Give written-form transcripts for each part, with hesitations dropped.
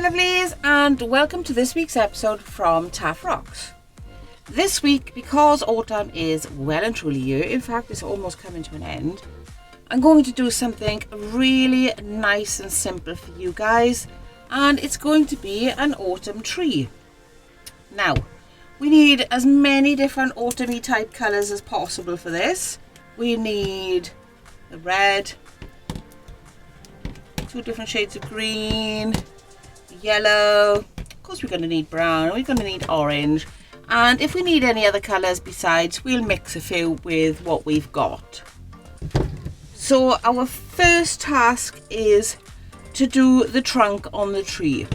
lovelies, and welcome to this week's episode from Taff Rocks. This week, because autumn is well and truly here, in fact it's almost coming to an end, I'm going to do something really nice and simple for you guys, and it's going to be an autumn tree. Now, we need as many different autumny type colours as possible for this. We need the red, 2 different shades of green, yellow, of course we're going to need brown, we're going to need orange, and if we need any other colours besides, we'll mix a few with what we've got. So our first task is to do the trunk on the tree.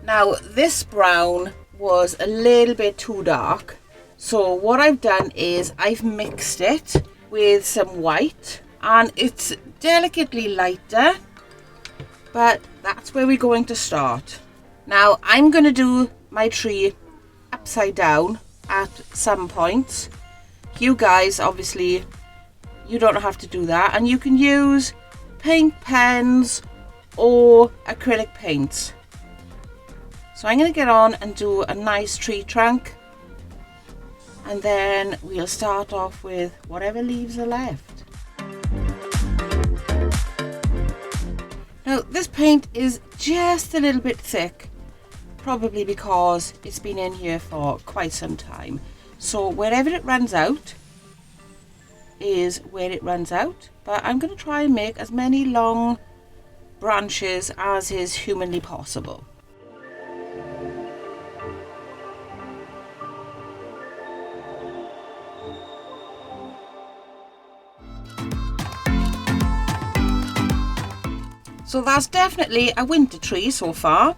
Now this brown was a little bit too dark, so what I've done is I've mixed it with some white, and it's delicately lighter, but that's where we're going to start. Now I'm going to do my tree upside down at some points. You guys, obviously, you don't have to do that, and you can use paint pens or acrylic paints. So I'm going to get on and do a nice tree trunk, and then we'll start off with whatever leaves are left. Now this paint is just a little bit thick, probably because it's been in here for quite some time. So wherever it runs out is where it runs out, but I'm going to try and make as many long branches as is humanly possible. So that's definitely a winter tree so far.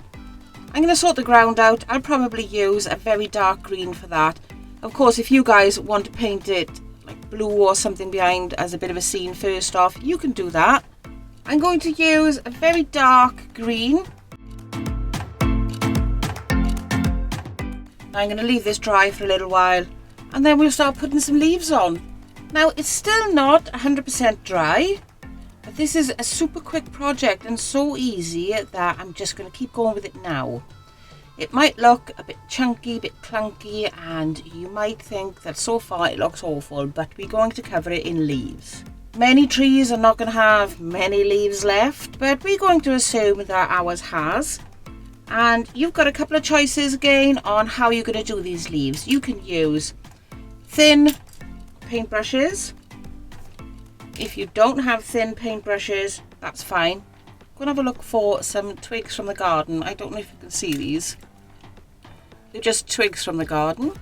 I'm going to sort the ground out. I'll probably use a very dark green for that. Of course, if you guys want to paint it like blue or something behind as a bit of a scene first off, you can do that. I'm going to use a very dark green. I'm going to leave this dry for a little while, and then we'll start putting some leaves on. Now it's still not 100% dry, but this is a super quick project and so easy that I'm just going to keep going with it now. It might look a bit chunky, a bit clunky, and you might think that so far it looks awful, but we're going to cover it in leaves. Many trees are not going to have many leaves left, but we're going to assume that ours has. And you've got a couple of choices again on how you're going to do these leaves. You can use thin paintbrushes. If you don't have thin paintbrushes, that's fine. Go and have a look for some twigs from the garden. I don't know if you can see these. They're just twigs from the garden.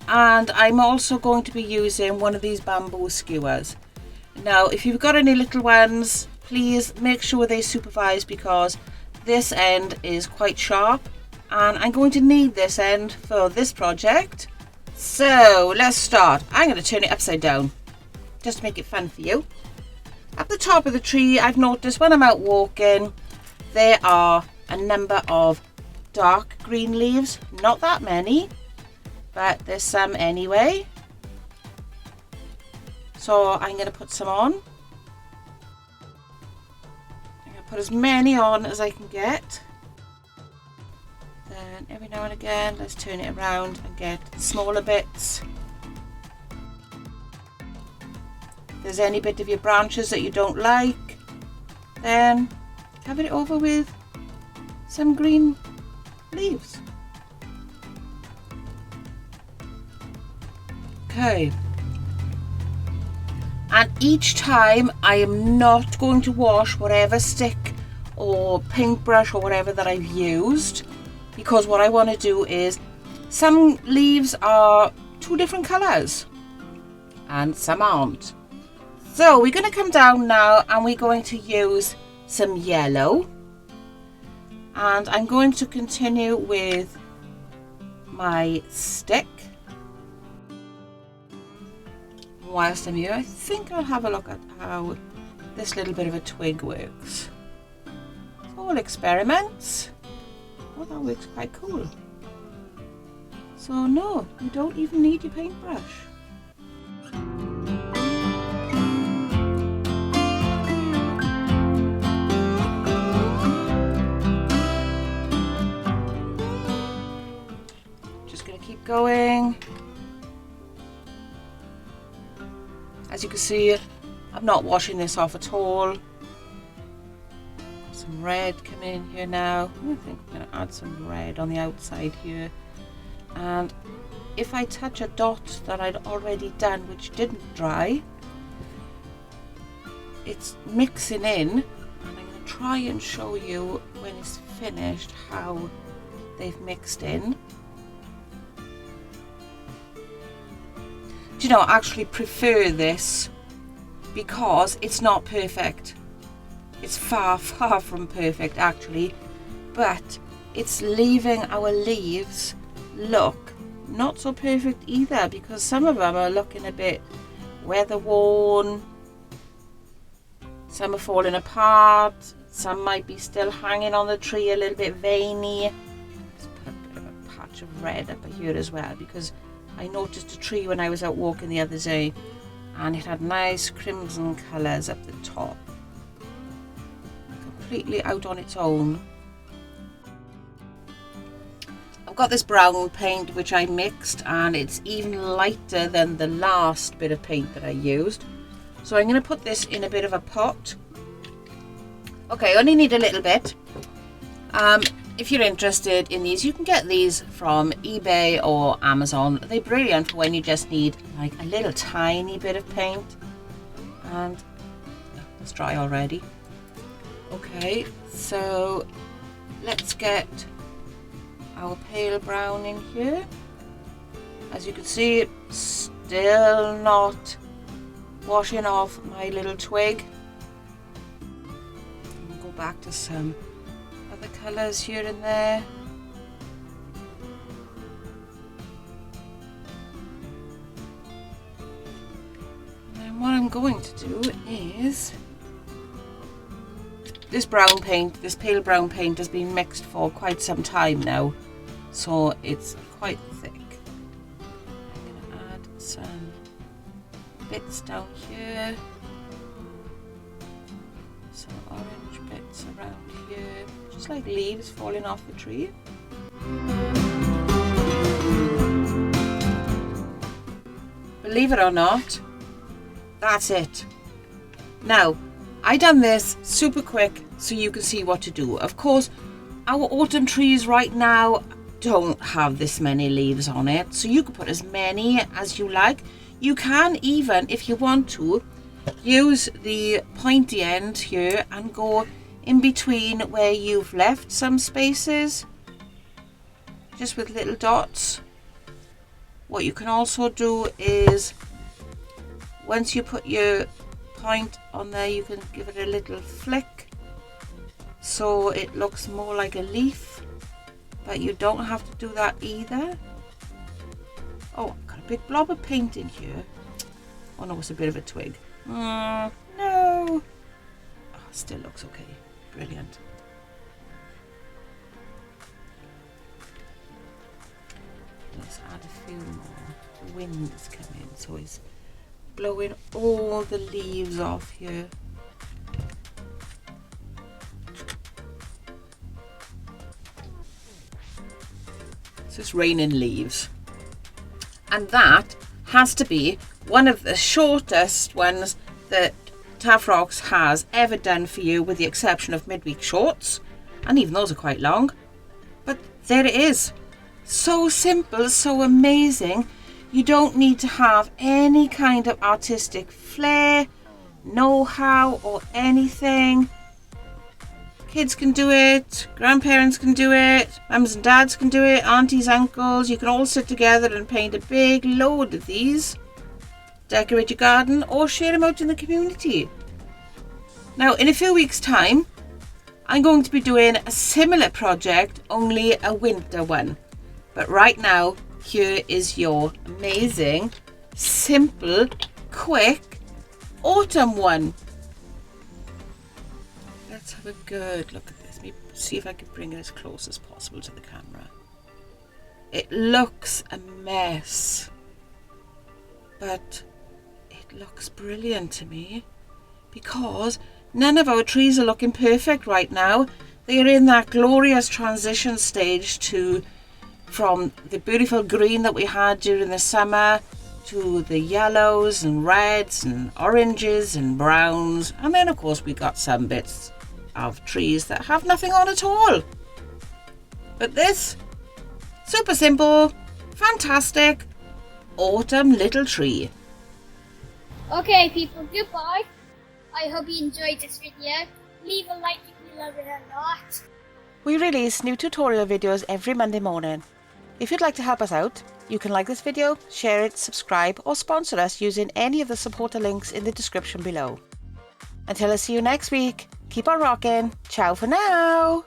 And I'm also going to be using one of these bamboo skewers. Now, if you've got any little ones, please make sure they're supervised, because this end is quite sharp and I'm going to need this end for this project. So let's start. I'm going to turn it upside down just to make it fun for you. At the top of the tree, I've noticed when I'm out walking, there are a number of dark green leaves. Not that many, but there's some anyway. So I'm going to put some on. I'm going to put as many on as I can get. Then every now and again, let's turn it around and get smaller bits. If there's any bit of your branches that you don't like, then cover it over with some green leaves. Okay. And each time I am not going to wash whatever stick or paintbrush or whatever that I've used, because what I want to do is, some leaves are 2 different colours and some aren't. So we're going to come down now and we're going to use some yellow, and I'm going to continue with my stick. Whilst I'm here, I think I'll have a look at how this little bit of a twig works. It's all experiments. Oh, that works quite cool. So no, you don't even need your paintbrush. going. As you can see, I'm not washing this off at all. Some red coming in here now. I think I'm going to add some red on the outside here. And if I touch a dot that I'd already done which didn't dry, it's mixing in, and I'm going to try and show you when it's finished how they've mixed in. Do you know, I actually prefer this because it's not perfect. It's far, far from perfect actually, but it's leaving our leaves look not so perfect either, because some of them are looking a bit weather worn, some are falling apart, some might be still hanging on the tree a little bit veiny. Let's put a bit of a patch of red up here as well, because I noticed a tree when I was out walking the other day and it had nice crimson colours up the top, completely out on its own. I've got this brown paint which I mixed, and it's even lighter than the last bit of paint that I used. So I'm going to put this in a bit of a pot. Okay, I only need a little bit. If you're interested in these, you can get these from eBay or Amazon. They're brilliant for when you just need like a little tiny bit of paint. And it's dry already. Okay, so let's get our pale brown in here. As you can see, still not washing off my little twig. I'll go back to some other colours here and there. And what I'm going to do is, this brown paint, this pale brown paint has been mixed for quite some time now, so it's quite thick. I'm going to add some bits down here, some orange bits around here, just like leaves falling off the tree. Believe it or not, that's it. Now, I done this super quick so you can see what to do. Of course, our autumn trees right now don't have this many leaves on it, so you can put as many as you like. You can even, if you want to, use the pointy end here and go in between where you've left some spaces, just with little dots. What you can also do is, once you put your point on there, you can give it a little flick so it looks more like a leaf, but you don't have to do that either. Oh, I've got a big blob of paint in here. Oh no, it's a bit of a twig. No. Oh, still looks okay. Brilliant. Let's add a few more. The wind's coming, so it's blowing all the leaves off here. So it's raining leaves. And that has to be one of the shortest ones that Taff Rocks has ever done for you, with the exception of midweek shorts, and even those are quite long. But there it is. So simple, so amazing. You don't need to have any kind of artistic flair, know-how or anything. Kids can do it, grandparents can do it, mums and dads can do it, aunties, uncles. You can all sit together and paint a big load of these, decorate your garden or share them out in the community. Now, in a few weeks' time, I'm going to be doing a similar project, only a winter one. But right now, here is your amazing, simple, quick autumn one. Let's have a good look at this. Let me see if I can bring it as close as possible to the camera. It looks a mess, but it looks brilliant to me, because none of our trees are looking perfect right now. They are in that glorious transition stage to from the beautiful green that we had during the summer to the yellows and reds and oranges and browns, and then of course we got some bits of trees that have nothing on at all. But this super simple, fantastic autumn little tree. Okay people, goodbye. I hope you enjoyed this video. Leave a like if you love it a lot. We release new tutorial videos every Monday morning. If you'd like to help us out, you can like this video, share it, subscribe or sponsor us using any of the supporter links in the description below. Until I see you next week, keep on rocking. Ciao for now!